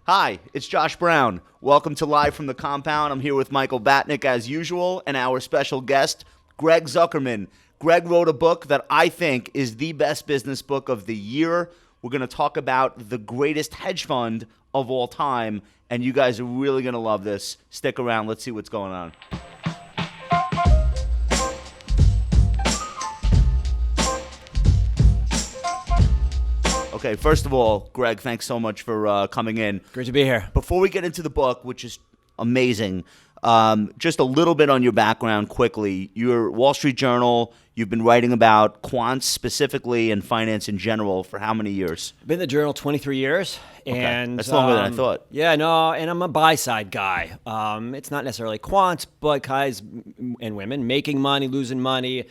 Hi, it's Josh Brown. Welcome to Live from the Compound. I'm here with Michael Batnick as usual and our special guest, Greg Zuckerman. Greg wrote a book that I think is the best business book of the year. We're going to talk about the greatest hedge fund of all time, and you guys are really going to love this. Stick around. Let's see what's going on. Okay, first of all, Greg, thanks so much for coming in. Great to be here. Before we get into the book, which is amazing, just a little bit on your background quickly. You're Wall Street Journal. You've been writing about quants specifically and finance in general for how many years? I've been in the Journal 23 years. Okay. And that's longer than I thought. Yeah, no, and I'm a buy-side guy. It's not necessarily quants, but guys and women making money, losing money,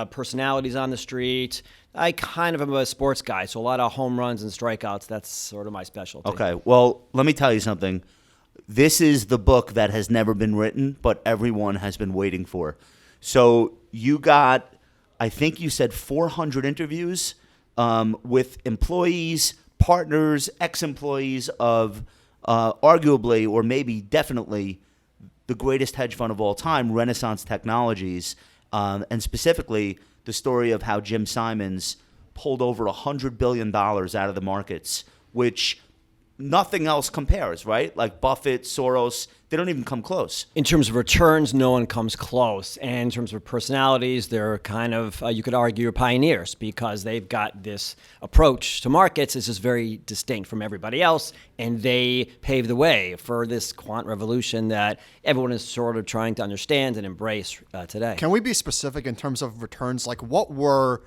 personalities on the street. I kind of am a sports guy, so a lot of home runs and strikeouts, that's sort of my specialty. Okay, well, let me tell you something. This is the book that has never been written, but everyone has been waiting for. So you got, I think you said 400 interviews with employees, partners, ex-employees of arguably or maybe definitely the greatest hedge fund of all time, Renaissance Technologies, and specifically the story of how Jim Simons pulled over $100 billion out of the markets, which nothing else compares, right? Like Buffett, Soros, they don't even come close. In terms of returns, no one comes close. And in terms of personalities, they're kind of, you could argue, pioneers because they've got this approach to markets that's just very distinct from everybody else. And they pave the way for this quant revolution that everyone is sort of trying to understand and embrace today. Can we be specific in terms of returns? Like what were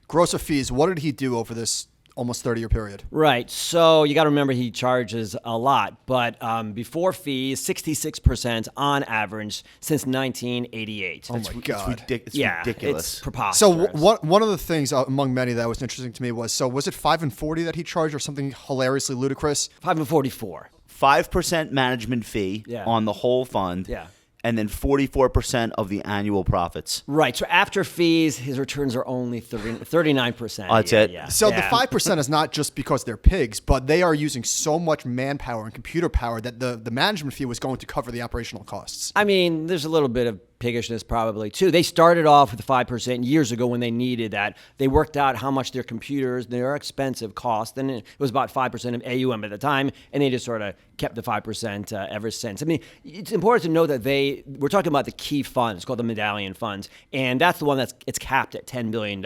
gross of fees? What did he do over this almost 30-year period? Right. So you got to remember he charges a lot, but before fees, 66% on average since 1988. Oh my God. It's ridiculous. It's preposterous. So one of the things among many that was interesting to me was it 5 and 40 that he charged or something hilariously ludicrous? 5 and 44. 5% management fee on the whole fund. Yeah. And then 44% of the annual profits. Right. So after fees, his returns are only 39%. That's it. Yeah. So the 5% is not just because they're pigs, but they are using so much manpower and computer power that the management fee was going to cover the operational costs. I mean, there's a little bit of piggishness probably too. They started off with 5% years ago when they needed that. They worked out how much their computers, their expensive cost, and it was about 5% of AUM at the time, and they just sort of kept the 5% ever since. I mean, it's important to know that we're talking about the key fund. It's called the Medallion Funds, and that's the one it's capped at $10 billion.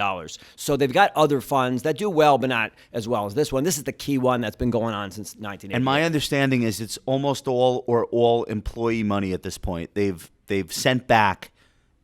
So they've got other funds that do well, but not as well as this one. This is the key one that's been going on since 1980. And my understanding is it's almost all employee money at this point. They've sent back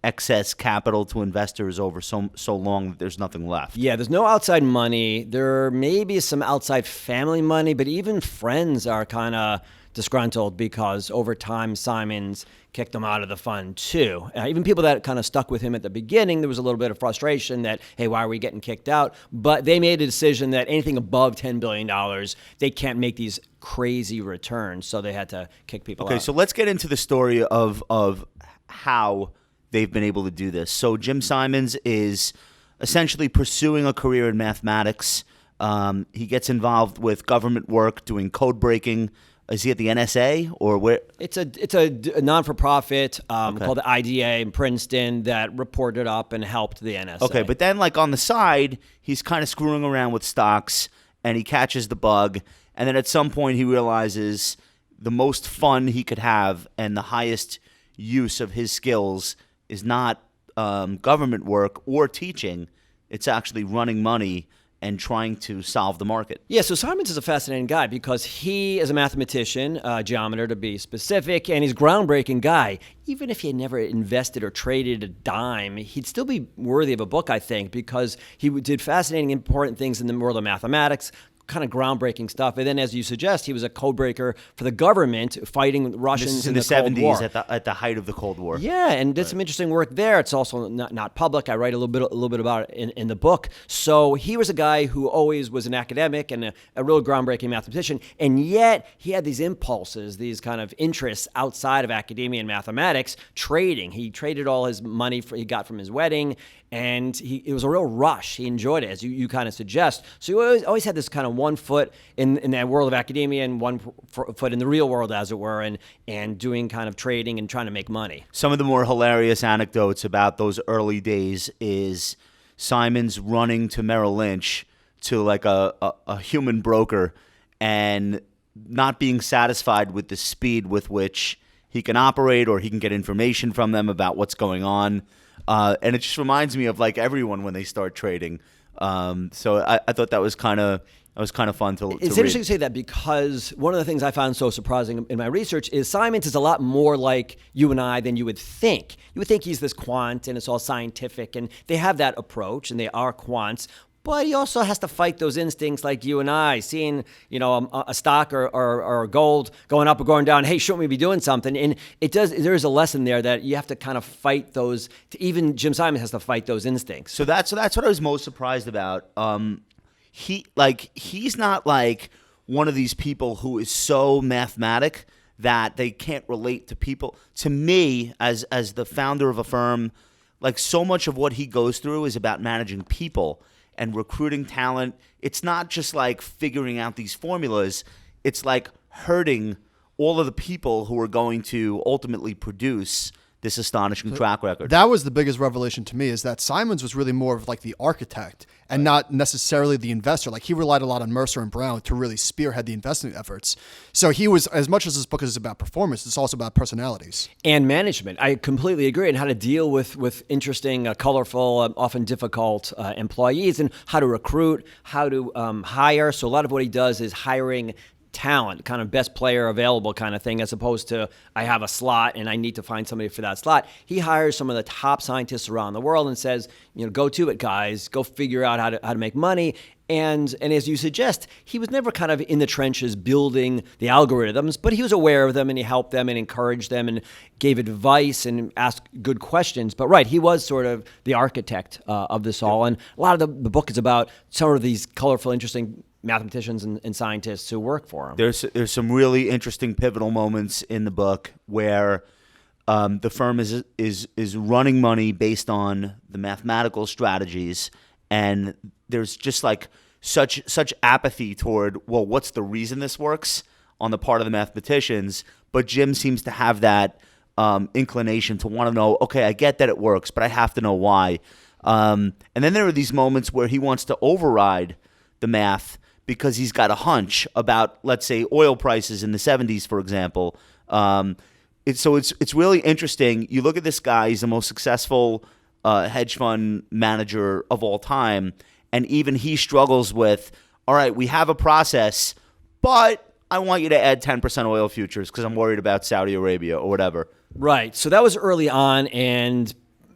excess capital to investors over so long that there's nothing left. Yeah, there's no outside money. There may be some outside family money, but even friends are kind of disgruntled because over time Simons kicked them out of the fund too. Even people that kind of stuck with him at the beginning, there was a little bit of frustration that, hey, why are we getting kicked out? But they made a decision that anything above $10 billion, they can't make these crazy returns, so they had to kick people out. Okay, so let's get into the story of how they've been able to do this. So Jim Simons is essentially pursuing a career in mathematics. He gets involved with government work, doing code breaking. Is he at the NSA or where? It's a non-for-profit called the IDA in Princeton that reported up and helped the NSA. Okay, but then like on the side, he's kind of screwing around with stocks and he catches the bug. And then at some point he realizes the most fun he could have and the highest use of his skills is not government work or teaching. It's actually running money and trying to solve the market. Yeah, so Simons is a fascinating guy because he is a mathematician, geometer to be specific, and he's a groundbreaking guy. Even if he had never invested or traded a dime, he'd still be worthy of a book, I think, because he did fascinating, important things in the world of mathematics, kind of groundbreaking stuff. And then, as you suggest, he was a code breaker for the government fighting Russians This is in the Cold 70s War. at the height of the Cold War. Yeah, and did some interesting work there. It's also not public. I write a little bit about it in the book. So he was a guy who always was an academic and a real groundbreaking mathematician, and yet he had these impulses, these kind of interests outside of academia and mathematics, trading. He traded all his money he got from his wedding, and it was a real rush. He enjoyed it, as you kind of suggest. So he always had this kind of one foot in that world of academia and one foot in the real world, as it were, and doing kind of trading and trying to make money. Some of the more hilarious anecdotes about those early days is Simon's running to Merrill Lynch to like a human broker and not being satisfied with the speed with which he can operate or he can get information from them about what's going on. And it just reminds me of like everyone when they start trading. So I thought that was kind of fun to It's interesting to say that, because one of the things I found so surprising in my research is Simons is a lot more like you and I than you would think. You would think he's this quant and it's all scientific, and they have that approach and they are quants. But he also has to fight those instincts like you and I, seeing, a stock or gold going up or going down. Hey, shouldn't we be doing something? And there is a lesson there that you have to kind of fight those. Even Jim Simons has to fight those instincts. So that's what I was most surprised about. He's not like one of these people who is so mathematic that they can't relate to people. To me, as the founder of a firm, like so much of what he goes through is about managing people and recruiting talent. It's not just like figuring out these formulas. It's like hurting all of the people who are going to ultimately produce this astonishing track record. That was the biggest revelation to me, is that Simons was really more of like the architect and not necessarily the investor. Like, he relied a lot on Mercer and Brown to really spearhead the investment efforts. So he was, as much as this book is about performance, it's also about personalities. And management. I completely agree. And how to deal with interesting, colorful, often difficult employees, and how to recruit, how to hire. So a lot of what he does is hiring talent, kind of best player available kind of thing, as opposed to I have a slot and I need to find somebody for that slot. He hires some of the top scientists around the world and says, go to it, guys. Go figure out how to make money. And as you suggest, he was never kind of in the trenches building the algorithms, but he was aware of them and he helped them and encouraged them and gave advice and asked good questions. But right, he was sort of the architect of this all. And a lot of the book is about some of these colorful, interesting mathematicians and scientists who work for him. There's some really interesting pivotal moments in the book where the firm is running money based on the mathematical strategies, and there's just like such apathy toward, well, what's the reason this works on the part of the mathematicians? But Jim seems to have that inclination to want to know, okay, I get that it works, but I have to know why. And then there are these moments where he wants to override the math because he's got a hunch about, let's say, oil prices in the 70s, for example. It's really interesting. You look at this guy; he's the most successful hedge fund manager of all time, and even he struggles with, all right, we have a process, but I want you to add 10% oil futures because I'm worried about Saudi Arabia or whatever. Right. So that was early on, and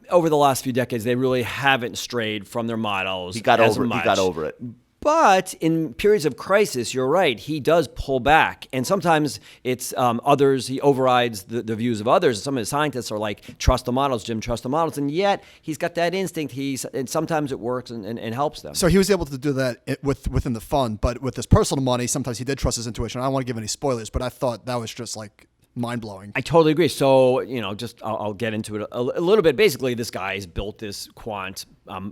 over the last few decades, they really haven't strayed from their models. He got over it. But in periods of crisis, you're right, he does pull back. And sometimes it's others, he overrides the views of others. Some of the scientists are like, trust the models, Jim, trust the models. And yet he's got that instinct. And sometimes it works and helps them. So he was able to do that within the fund. But with his personal money, sometimes he did trust his intuition. I don't want to give any spoilers, but I thought that was just like mind-blowing. I totally agree. So, I'll get into it a little bit. Basically, this guy has built this quant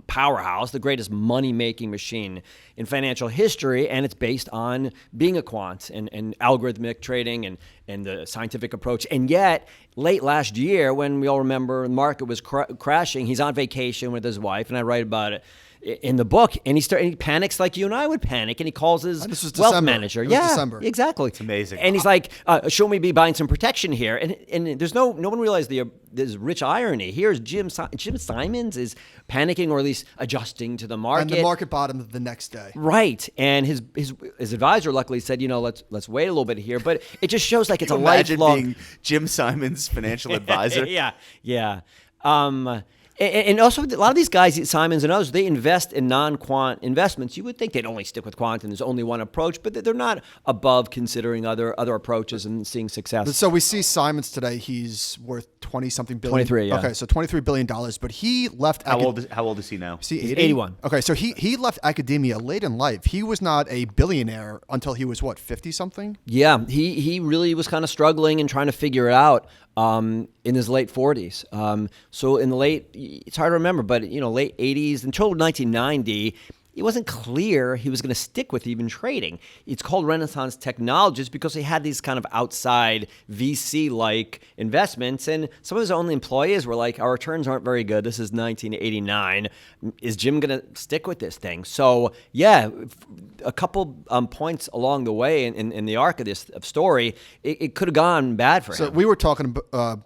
powerhouse, the greatest money-making machine in financial history, and it's based on being a quant and algorithmic trading and the scientific approach. And yet, late last year, when we all remember the market was crashing, he's on vacation with his wife, and I write about it in the book, and he panics like you and I would panic, and he calls his wealth manager. December. Exactly. It's amazing. And he's like, shouldn't we be buying some protection here? And there's no one realized there's rich irony. Here's Jim Simons is panicking, or at least adjusting to the market. And the market bottomed the next day. Right. And his advisor luckily said, let's wait a little bit here. But it just shows like it's a lifelong. Imagine being Jim Simons' financial advisor. Yeah. And also, a lot of these guys, Simons and others, they invest in non-quant investments. You would think they'd only stick with quant and there's only one approach, but they're not above considering other approaches and seeing success. So we see Simons today, he's worth 20-something billion. 23, yeah. Okay, so $23 billion, but he left... How old is he now? Is he 80? 81. Okay, so he left academia late in life. He was not a billionaire until he was, 50-something? Yeah, he really was kind of struggling and trying to figure it out. in his late 40s. So in the it's hard to remember, but late 80s until 1990. It wasn't clear he was going to stick with even trading. It's called Renaissance Technologies because he had these kind of outside VC-like investments, and some of his own employees were like, our returns aren't very good. This is 1989. Is Jim going to stick with this thing? So, yeah, a couple points along the way in the arc of this story, it could have gone bad for him. So we were talking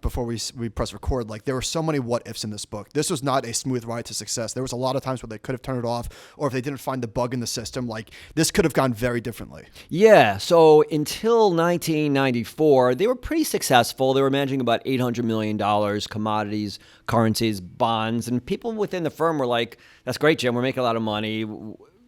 before we press record, like there were so many what-ifs in this book. This was not a smooth ride to success. There was a lot of times where they could have turned it off, or if they didn't find the bug in the system, like this could have gone very differently. Yeah, so until 1994, they were pretty successful. They were managing about $800 million, commodities, currencies, bonds, and people within the firm were like, that's great, Jim, we're making a lot of money.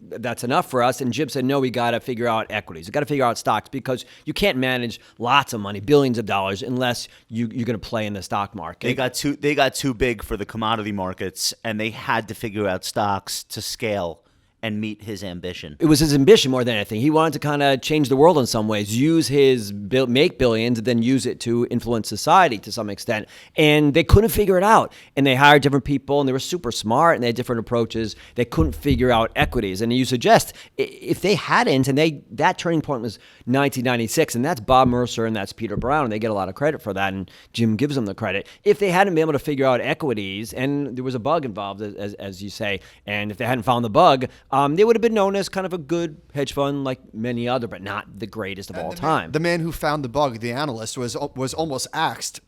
That's enough for us. And Jim said, no, we got to figure out equities. We got to figure out stocks because you can't manage lots of money, billions of dollars, unless you're going to play in the stock market. They got too big for the commodity markets, and they had to figure out stocks to scale and meet his ambition. It was his ambition more than anything. He wanted to kind of change the world in some ways, use his make billions, and then use it to influence society to some extent. And they couldn't figure it out. And they hired different people, and they were super smart, and they had different approaches. They couldn't figure out equities. And you suggest if they hadn't, and that turning point was 1996, and that's Bob Mercer and that's Peter Brown, and they get a lot of credit for that, and Jim gives them the credit. If they hadn't been able to figure out equities, and there was a bug involved, as you say, and if they hadn't found the bug, they would have been known as kind of a good hedge fund like many other, but not the greatest of all time. The man who found the bug, the analyst, was almost axed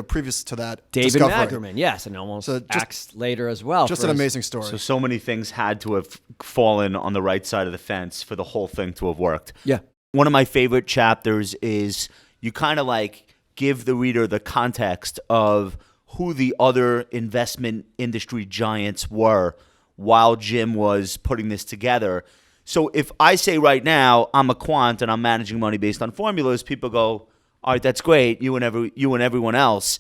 previous to that David discovery. Magerman, yes, and almost axed later as well. Just an amazing story. So many things had to have fallen on the right side of the fence for the whole thing to have worked. Yeah. One of my favorite chapters is you kind of like give the reader the context of who the other investment industry giants were while Jim was putting this together. So if I say right now I'm a quant and I'm managing money based on formulas, people go, all right, that's great, you and everyone else.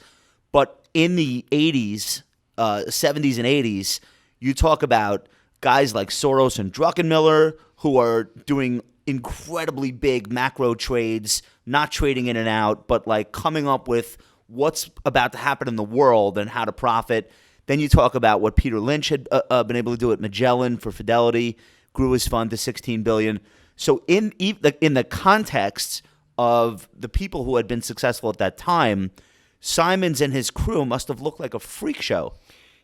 But in the 80s, 70s and 80s, you talk about guys like Soros and Druckenmiller who are doing incredibly big macro trades, not trading in and out, but like coming up with what's about to happen in the world and how to profit. Then you talk about what Peter Lynch had been able to do at Magellan for Fidelity, grew his fund to $16 billion. So in the context of the people who had been successful at that time, Simons and his crew must have looked like a freak show.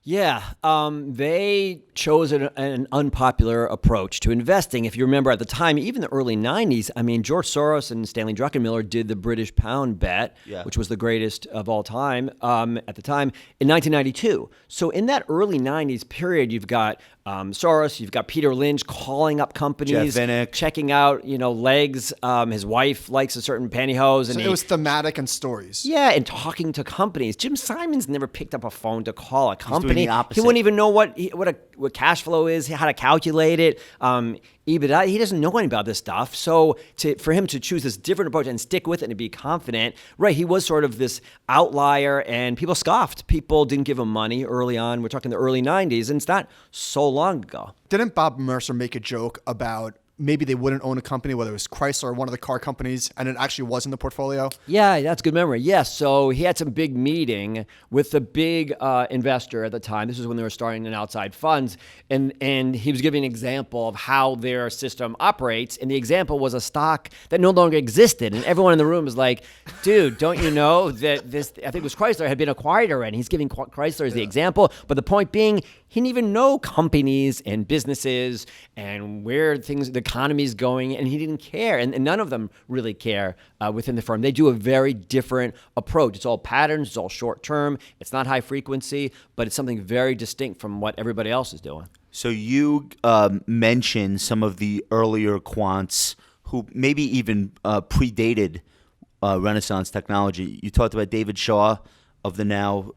Yeah, they chose an unpopular approach to investing. If you remember at the time, even the early 90s, I mean, George Soros and Stanley Druckenmiller did the British pound bet, which was the greatest of all time at the time, in 1992. So in that early 90s period, you've got Soros, you've got Peter Lynch calling up companies, checking out, legs. His wife likes a certain pantyhose. And it was thematic and stories. Yeah, and talking to companies. Jim Simons never picked up a phone to call a company. Doing the opposite. He wouldn't even know what cash flow is, how to calculate it. EBITDA, he doesn't know anything about this stuff. So for him to choose this different approach and stick with it and to be confident, right, he was sort of this outlier and people scoffed. People didn't give him money early on. We're talking the early 90s, and it's not so long ago. Didn't Bob Mercer make a joke about maybe they wouldn't own a company, whether it was Chrysler or one of the car companies, and it actually was in the portfolio? Yeah, that's good memory. Yes, so he had some big meeting with the big investor at the time. This was when they were starting an outside funds, and he was giving an example of how their system operates, and the example was a stock that no longer existed, and everyone in the room was like, dude, don't you know that this, I think it was Chrysler, had been acquired already? He's giving Chrysler as the example, but the point being, he didn't even know companies and businesses and where the economy is going, and he didn't care. And none of them really care within the firm. They do a very different approach. It's all patterns. It's all short term. It's not high frequency, but it's something very distinct from what everybody else is doing. So you mentioned some of the earlier quants who maybe even predated Renaissance Technology. You talked about David Shaw of the now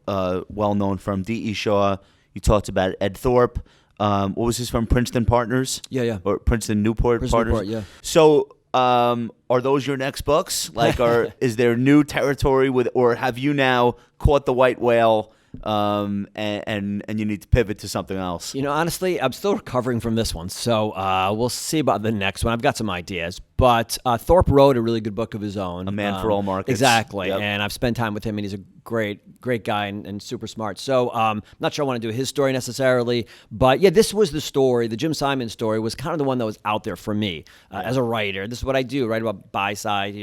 well-known firm D.E. Shaw. You talked about Ed Thorpe. What was his firm? Princeton Partners? Yeah. Or Princeton Newport Partners? Newport, yeah. So are those your next books? Like, is there new territory or have you now caught the white whale and you need to pivot to something else? Honestly, I'm still recovering from this one. So we'll see about the next one. I've got some ideas. But Thorpe wrote a really good book of his own. A Man for All Markets. Exactly. Yep. And I've spent time with him, and he's a great guy and super smart. So not sure I want to do his story necessarily, but yeah, this was the story. The Jim Simon story was kind of the one that was out there for me as a writer. This is what I do, write about buy side,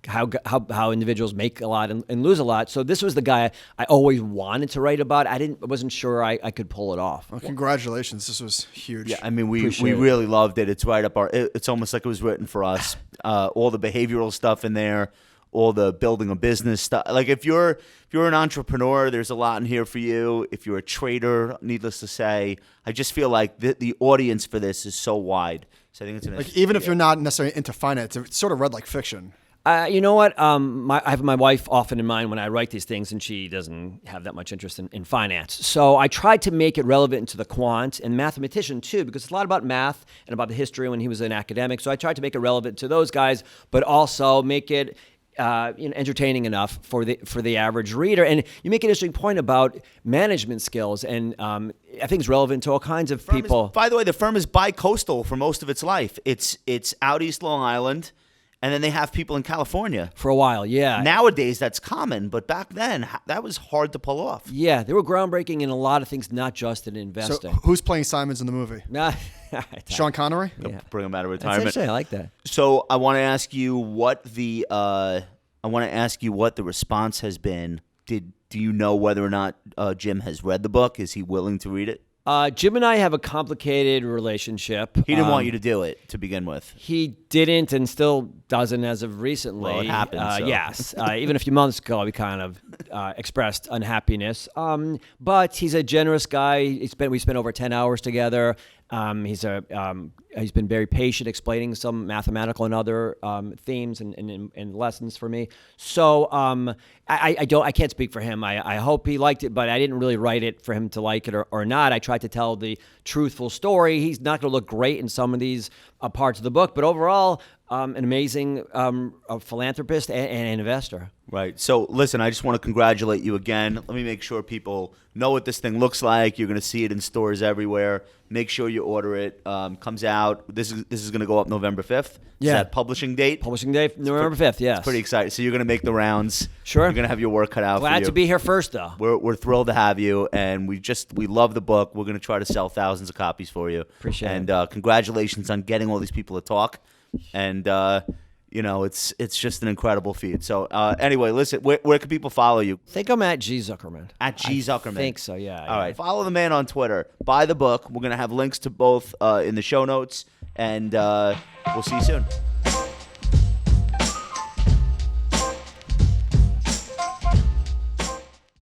how individuals make a lot and lose a lot. So this was the guy I always wanted to write about. I wasn't sure I could pull it off. Well, congratulations. This was huge. Yeah, I mean, we Appreciate it. really loved it. It's right up it's almost like it was written for us. All the behavioral stuff in there, all the building a business stuff. Like if you're an entrepreneur, there's a lot in here for you. If you're a trader, needless to say, I just feel like the audience for this is so wide. So I think it's Like even if you're not necessarily into finance, it's sort of read like fiction. You know what? I have my wife often in mind when I write these things, and she doesn't have that much interest in finance. So I tried to make it relevant to the quant and mathematician too, because it's a lot about math and about the history when he was an academic. So I tried to make it relevant to those guys, but also make it entertaining enough for the average reader. And you make an interesting point about management skills, and I think it's relevant to all kinds of people. By the way, the firm is bi-coastal for most of its life. It's out East Long Island. And then they have people in California. For a while, yeah. Nowadays, that's common, but back then, that was hard to pull off. Yeah, they were groundbreaking in a lot of things, not just in investing. So who's playing Simons in the movie? Sean Connery? Yeah. Bring him out of That's retirement. interesting. I like that. So I want to ask you what the response has been. Do you know whether or not Jim has read the book? Is he willing to read it? Jim and I have a complicated relationship. He didn't want you to do it to begin with. He didn't and still doesn't as of recently. Well, it happened, so. Yes. Even a few months ago, we kind of expressed unhappiness. But he's a generous guy. We spent over 10 hours together. He's been very patient explaining some mathematical and other themes and lessons for me. So I can't speak for him. I hope he liked it, but I didn't really write it for him to like it or not. I tried to tell the truthful story. He's not going to look great in some of these parts of the book, but overall, an amazing philanthropist and an investor. Right. So, listen, I just want to congratulate you again. Let me make sure people know what this thing looks like. You're going to see it in stores everywhere. Make sure you order it. Comes out. This is going to go up November 5th. Yeah. Is that publishing date? Publishing day, November 5th, yes. Pretty excited. So you're going to make the rounds. Sure. You're going to have your work cut out for you. Glad to be here first, though. We're thrilled to have you, and we love the book. We're going to try to sell thousands of copies for you. Appreciate it. And congratulations on getting all these people to talk. And it's just an incredible feat. So anyway, listen, where can people follow you? I think I'm at G Zuckerman. At G Zuckerman. I think so, yeah. All right. Follow the man on Twitter. Buy the book. We're going to have links to both in the show notes, and we'll see you soon.